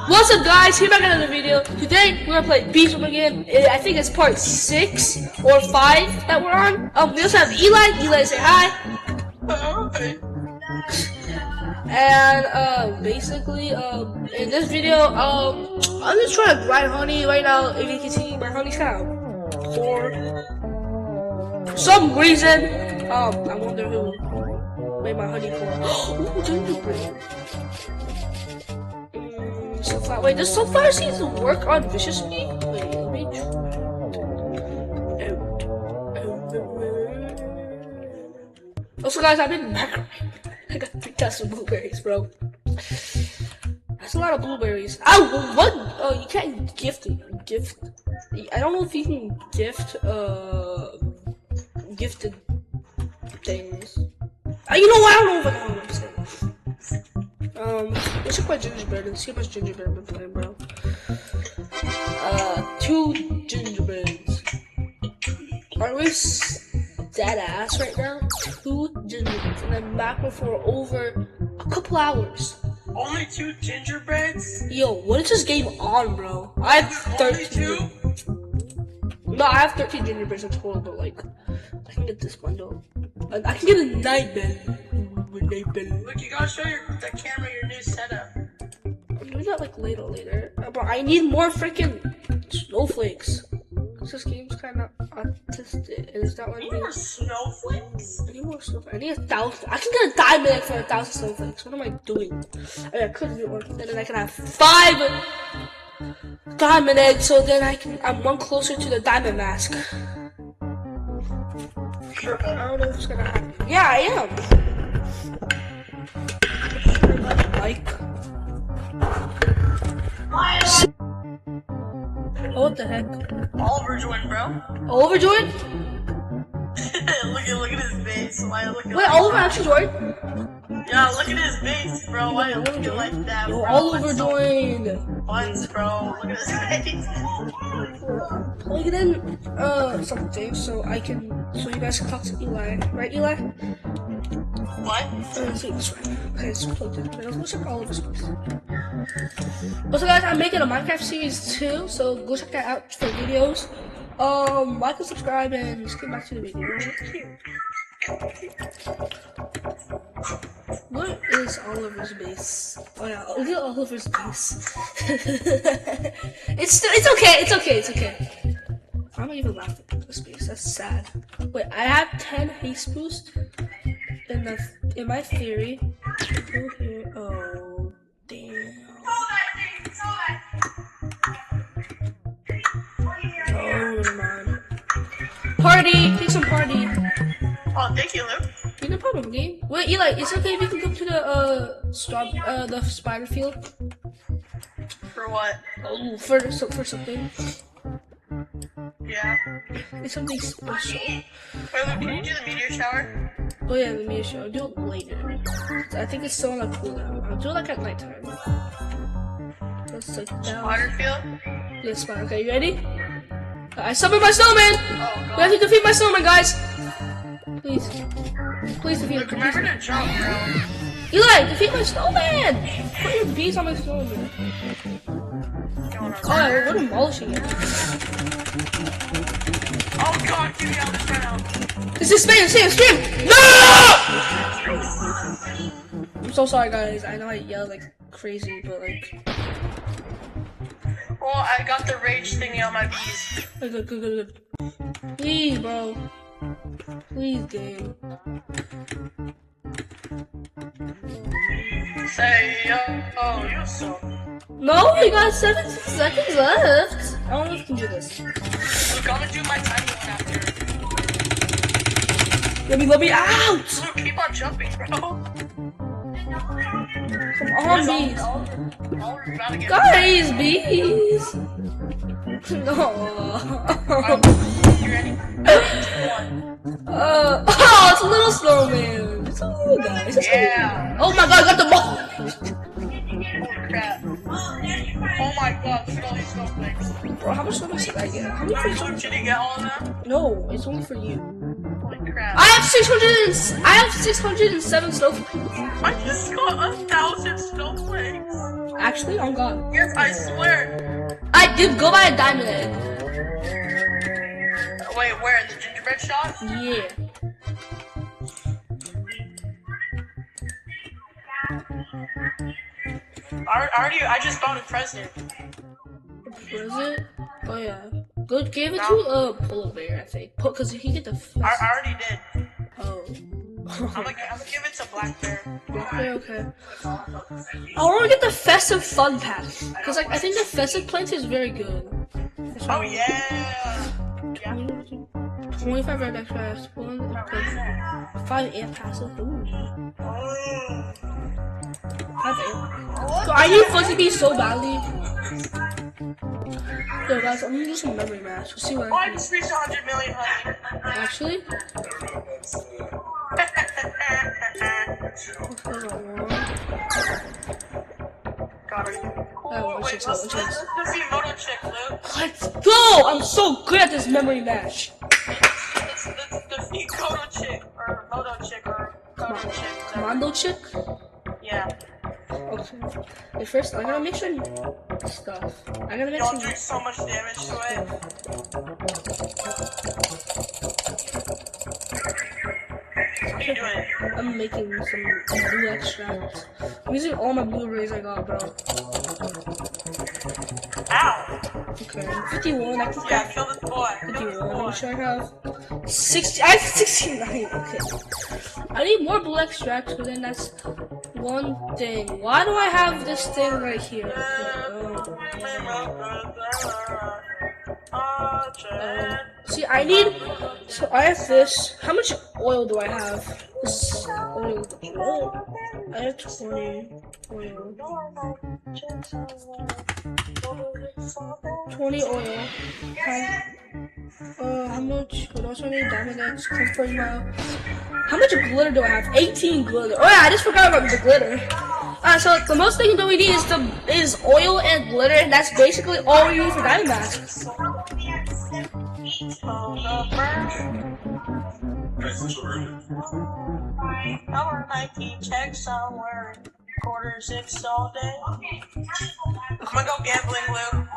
What's up, guys? Here back at another video. Today we're gonna play Beach Room again. I think it's part 6 or 5 that we're on. We also have Eli. Eli, say hi. And basically, in this video, I'm just trying to grind honey right now. If you can see, my honey's kind of poor. For some reason, I wonder who made my honey poor. Ooh, gingerbread. Sunflower. Wait, does sunflower seeds work on vicious meat? Wait, let me try. Also, guys, I've been back. I got 3 tests of blueberries, bro. That's a lot of blueberries. Ow! What? Oh, you can't gift. I don't know if you can gift gifted things. You know what? I don't know if I can understand. Let's check my gingerbread and see how much gingerbread I've been playing, bro. 2 gingerbreads. Are we dead ass right now? 2 gingerbreads, and I'm back for over a couple hours. Only 2 gingerbreads? Yo, what is this game on, bro? I have 13. No, I have 13 gingerbreads in total, but like, I can get this bundle. I can get a night bed. Look, you gotta show the camera your new setup. I'll do that like later. But I need more freaking snowflakes. Cause this game's kind of autistic, and it's not like more snowflakes. I need more snowflakes. I need 1,000. I can get a diamond egg for 1,000 snowflakes. What am I doing? I could do one, and then I can have 5 diamond eggs. So then I'm one closer to the diamond mask. I don't know if it's gonna happen. Yeah, I am. Oh, what the heck? Oliver joined, bro. Oliver joined? look at his face. Wait, Oliver actually joined? Yeah, look at his face, bro. Why are you looking like that, bro? Oliver joined. Once, bro. Look at his face. Plug it in something so you guys can talk to Eli. Right, Eli? What? Let's see this right. Okay, it's plugged in. Wait, let's check all of his face. Also, guys, I'm making a Minecraft series too, so go check that out for videos. Like and subscribe, and let's get back to the video. What is Oliver's base? Oh yeah, look at Oliver's base. It's okay. I'm not even laughing at this base. That's sad. Wait, I have 10 haste boost in my theory. Go here. Oh damn. Oh, never mind. Party! Take some party. Oh, thank you, Luke. No problem, game. Wait, Eli, is it okay if you can come to the spider field? For what? Oh, for something. Yeah. It's something special. Wait, Luke, can you do the meteor shower? Oh yeah, the meteor shower. I'll do it later. I think it's still on a cooldown. I'll do it like at nighttime. Let's take down. Spider field? Yeah, spider. Okay, you ready? I summoned my snowman! Oh, God. We have to defeat my snowman, guys! Please defeat him. Luke, remember to jump, bro. Eli, defeat my snowman! Put your bees on my snowman. Oh, we're demolishing it. Oh, God, get me out of this right now. This is stream! No! I'm so sorry, guys. I know I yell like crazy, but like. Oh, I got the rage thingy on my bees. Good. Please, bro. Please, game. Say, oh, you suck. No, we got 7 seconds left. I don't know if we can do this. Look, I'm gonna do my tiny one after. Let me out! Luke, keep on jumping, bro. Come on, bees. Oliver's about to get Guys, bees. No. You ready? 2, 1. Oh, it's a little snowman. It's a little guy. Yeah. Oh my god, I got the ball. Holy crap. Oh my god, look at all these snowflakes. Bro, how much snowflakes did I get? How many Luke, snowflakes? did you get all of them? No, it's only for you. Holy crap. I have 607 snowflakes. I just got 1,000 snowflakes. Actually, on God. Yes, I swear. I did go buy a diamond egg. Wait, where? In the gingerbread shop? Yeah. I just bought a present. Present? Oh yeah. Go give it to Polar Bear, I think. Cause he get the. I already did. Oh. I'm gonna give it to Black Bear. Okay. I want to get the festive fun pack, cause like I think the festive plant is very good. Oh yeah. 25 red extra, 5 amp passive. Ooh. 5 amp. So I need Fuzzy Bee so badly. Yo guys, I'm gonna do some memory math. We'll see what Oh, I I can just reached 100 million, honey. actually. Got it. Oh, Wait, let's see Moto Chick, Luke. Let's go! I'm so good at this memory match. Let's defeat Kodo Chick, or Moto Chick, or Kodo Chick. Commando chick? Yeah. Okay. Wait, first, I gotta make some stuff. I gotta make Y'all some do so much damage to it. What are you doing? I'm making some blue extracts. I'm using all my blueberries I got, bro. Ow! Okay, 51. I can Yeah, craft kill this boy. Kill this 51. boy. What should I have? 60. I have 69. Okay. I need more blue extracts, but then that's one thing. Why do I have this thing right here? See, I need. So I have this. How much oil do I have? This oil. I have 20 oil. 20 oil. How much? What else do I need? Diamond X, comfort mile. How much glitter do I have? 18 glitter. Oh yeah, I just forgot about the glitter. So the most thing that we need is oil and glitter, and that's basically all we need for diamond masks. Our Nike checks somewhere. $6 all day. I'm gonna go gambling, Luke.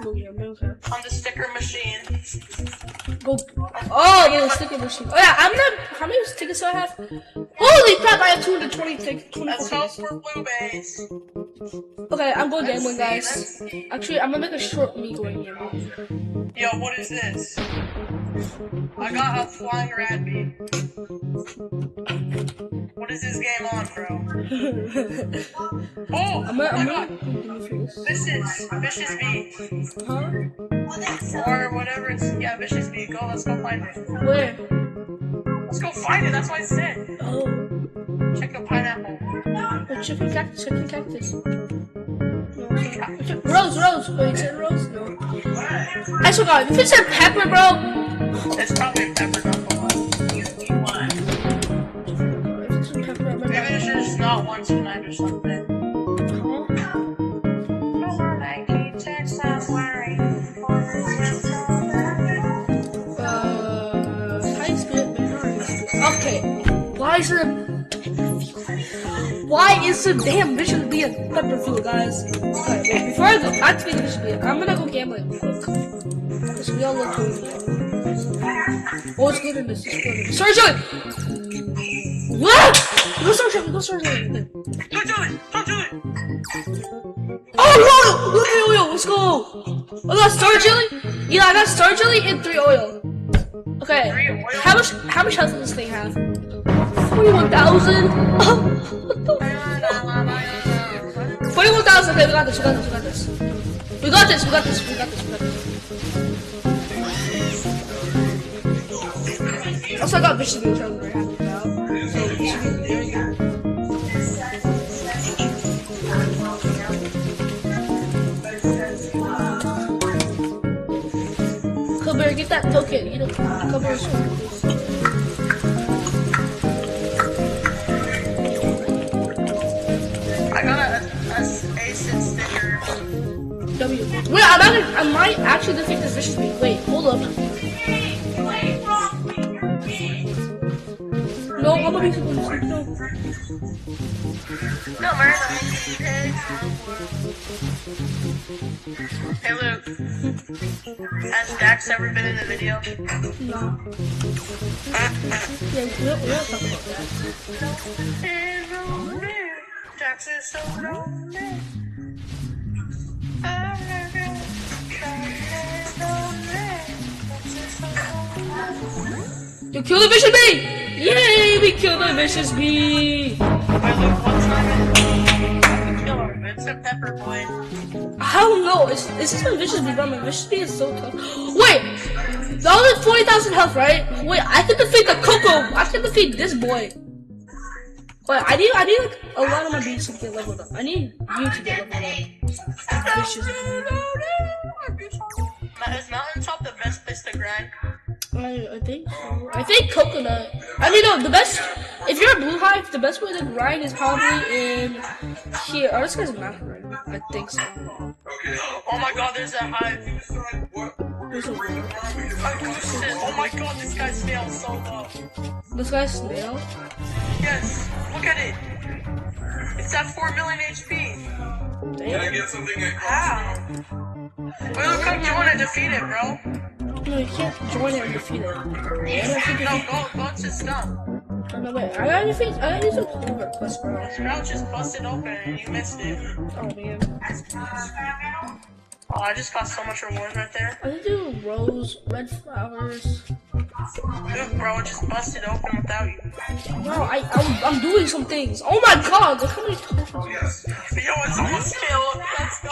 Go gambling, okay. On the sticker machine. Go. Oh, the sticker machine. Oh yeah, I'm not. How many tickets do I have? Holy crap! I have 220 tickets. Let's hope for blue base. Okay, I'm going gambling, guys. Actually, I'm gonna make a short me going gambling. Yo, what is this? I got a flying rat bee. What is this game on, bro? Oh! I'm gonna This is Vicious Bee. Huh? Or whatever it's. Yeah, Vicious Bee. Go, let's go find it. Where? Let's go find it, that's what I said. Oh. Check the pineapple. Oh, chicken cactus. Chicken cactus. Rose. Wait, is it rose? No. I forgot. If it said pepper, bro. It's probably pepper, not the one. Maybe it's just not 1 tonight or something. Okay. Why is the damn Vicious Bee a pepper food, guys? Okay, wait, before I go activate Vicious Bee, I'm gonna go gambling real quick. Because we all look good. Oh, it's good in this. It's good in this. Sorry, Joey! What? Go Star Joey. Don't do it! Oh, no! Look at oil. Let's go. I got Star Jelly. Yeah, I got Star Jelly and 3 oil. Okay. How much health does this thing have? 41,000. Oh, what the fuck? 41,000. Okay, we got this. We got this. Also, I got Vicious Bee, which I'm very happy about. So, Vicious Bee is very good. Bear, get that token. You know, cover your sword. I got a ACID sticker. W. Wait, I might actually defeat this Vicious Bee. Wait, hold up. No, I'm gonna be super. No. No, murder the pigs. Hey Luke, has Dax ever been in the video? No. Yeah, we don't talk about that. Dax is so lonely. You kill the vicious bee! Yay, we killed the vicious bee! Wait, Luke, what time is it? Kill him. It's a pepper boy. I don't know. It's just my vicious bee, bro. My vicious bee is so tough. Wait! That was at 40,000 health, right? Wait, I can defeat the Coco. I can defeat this boy. Wait, I need like a lot of my bees to get leveled up. I need you to get leveled up. Vicious bee. Is Mountaintop the best place to grind? I think so. I think coconut. I mean, no, the best. If you're a blue hive, the best way to grind is probably in here. Oh, this guy's not right. I think so. Oh my god, there's a hive. There's a word. Oh my god, this guy's snail is so low. This guy's snail. Yes, look at it. It's at 4 million HP. Damn. Can I get something at How? Wait, look, come join and defeat it, bro. No, you can't join it and defeat it. No, go to stuff. No, wait. I gotta use a polar quest, bro. Sprout just busted open and you missed it. Oh man. Oh, I just got so much rewards right there. I need to do rose, red flowers. Dude, bro, it just busted open without you. No, I'm doing some things. Oh my god, look how many tokens. Yes. Yo, it's almost killed. Let's go.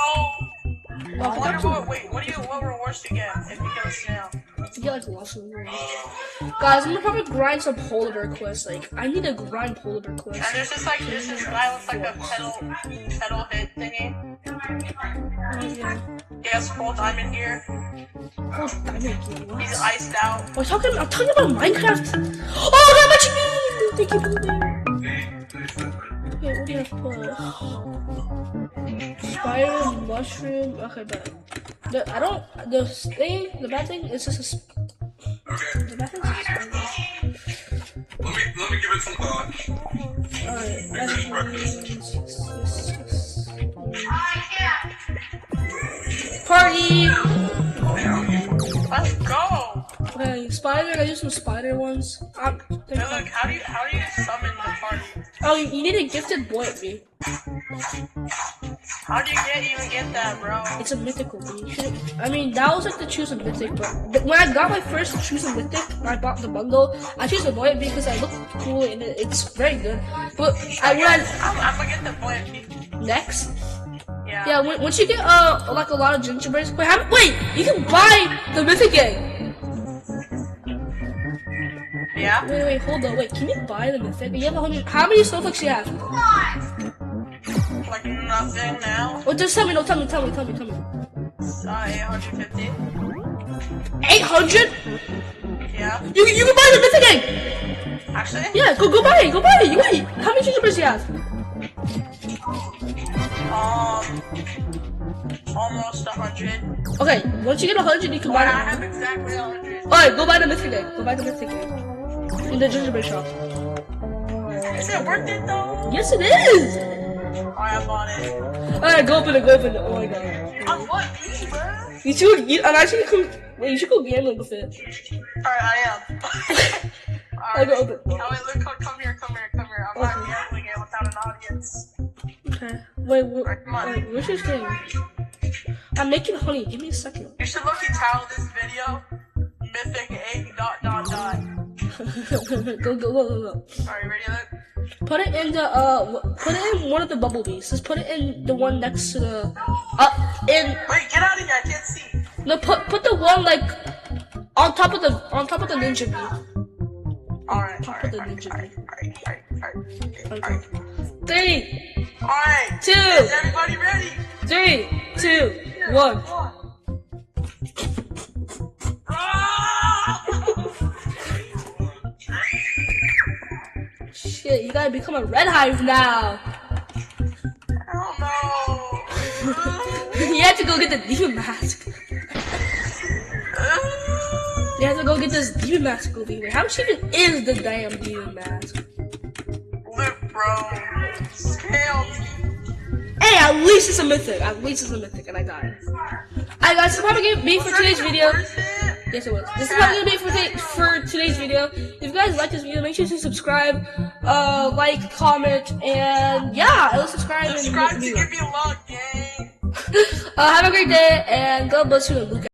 Oh, What rewards do you get if you kill a snail? you get like lots of rewards. Guys, I'm gonna probably grind some polar bear quests. Like, I need to grind polar bear quests. And there's this guy with like a pedal hit thingy. Yeah. He has full diamond here. Oh, diamond key, what? He's iced out. I'm talking about Minecraft. Oh, that much mean! Thank you. Okay, what do you have to put? Spider, mushroom. Okay, but the bad thing is just a. Okay. The bad thing is just a spider. Let me give it some thought. Alright, party! Let's go. Okay, spider. I use some spider ones. Hey, look, how do you summon the party? Oh, you need a gifted boy at me. How do you even get that, bro? It's a mythical bee. I mean, that was like to choose a mythic, but when I got my first choose a mythic, I bought the bundle. I chose a boy because I look cool and it's very good. But I'm gonna get the boy. Next. Yeah. Yeah, once you get like a lot of gingerbreads. Wait, you can buy the mythic egg. Yeah. Wait, hold on. Wait, can you buy the mythic? You have 100. How many snowflakes do you have? Like nothing now. Oh, just tell me. No, tell me. 850. 800? Yeah. You can buy the mythic egg. Actually? Yeah, go buy it. You wait. How many gingerbreads do you have? Almost 100. Okay, once you get 100, you can buy I it. have exactly 100. Alright, go buy the mythic egg. Go buy the mythic egg. In the gingerbread shop. Is it worth it though? Yes, it is! I bought it. Alright, go open it. Oh my god. On what, me, bro? You should go gambling with it. Alright, I am. I'll go open. Oh, wait, look, come here. I'm not gambling it without an audience. Okay. Wait, come on. what's your thing? I'm making honey. Give me a second. You should look and title this video Mythic Egg ... Go. Alright, ready, look? Put it in one of the bumblebees. Just put it in the one next to the Wait, get out of here, I can't see. no, put the one like on top of the ninja bee. Alright. Okay. 3, Alright. 2, Is everybody ready? 3, 2, 1. Shit, you gotta become a red hive now. Oh no. You have to go get the demon mask. You have to go get this demon mask over here. How much even is the damn demon mask? Luke, Bro, scale. Hey, at least it's a mythic. At least it's a mythic, and I got it. Alright, guys, this is probably gonna be for today's video. Yes, it was. This is probably gonna be for today's video. If you guys like this video, make sure to subscribe, like, comment, and yeah, let's subscribe. Subscribe to give me luck, gang. Have a great day, and God bless you and Luke.